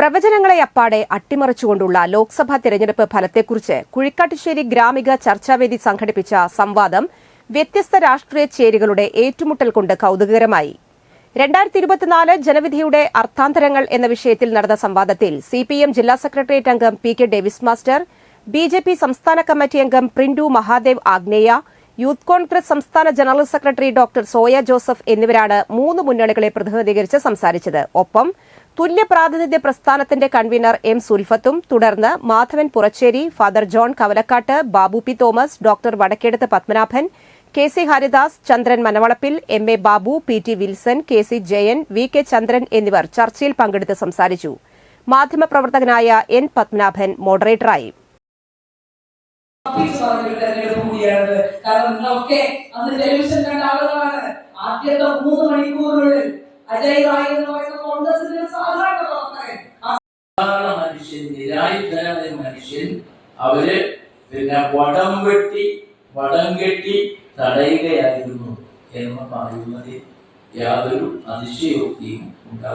പ്രവചനങ്ങളെ അപ്പാടെ അട്ടിമറിച്ചുകൊണ്ടുള്ള ലോക്സഭാ തെരഞ്ഞെടുപ്പ് ഫലത്തെക്കുറിച്ച് കുഴിക്കാട്ടുശ്ശേരി ഗ്രാമിക ചർച്ചാവേദി സംഘടിപ്പിച്ച സംവാദം വ്യത്യസ്ത രാഷ്ട്രീയ ചേരികളുടെ ഏറ്റുമുട്ടൽ കൊണ്ട് കൌതുകകരമായി. 2024 ജനവിധിയുടെ അർത്ഥാന്തരങ്ങൾ എന്ന വിഷയത്തിൽ നടന്ന സംവാദത്തിൽ സിപിഎം ജില്ലാ സെക്രട്ടേറിയറ്റ് അംഗം P K Davis master, BJP സംസ്ഥാന കമ്മിറ്റി അംഗം പ്രിന്റു മഹാദേവ് ആഗ്നേയ, യൂത്ത് കോൺഗ്രസ് സംസ്ഥാന general secretary doctor soya Joseph എന്നിവരാണ് മൂന്ന് മുന്നണികളെ പ്രതിനിധീകരിച്ച് സംസാരിച്ചത്. ഒപ്പം തുല്യ പ്രാതിനിധ്യ പ്രസ്ഥാനത്തിന്റെ കൺവീനർ എം സുൽഫത്തും, തുടർന്ന് Madhavan Purachery, father John Kavalakkat, Babu P Thomas, doctor Vadakkedath Padmanabhan, K C Haridas, Chandran Manavalappil, M A Babu, P T Wilson, K C Jayan, V K Chandran എന്നിവർ ചർച്ചയിൽ പങ്കെടുത്ത് സംസാരിച്ചു. മാധ്യമപ്രവർത്തകനായ എൻ പത്മനാഭൻ മോഡറേറ്ററായി. ആദ്യത്തെ 3 മണിക്കൂറുകളിൽ മനുഷ്യൻ, നിരായുധനായ മനുഷ്യൻ, അവര് പിന്നെ വടം കെട്ടി തടയുകയായിരുന്നു എന്ന് പറയുന്നതിൽ യാതൊരു അതിശയോക്തിയും ഉണ്ടാകും.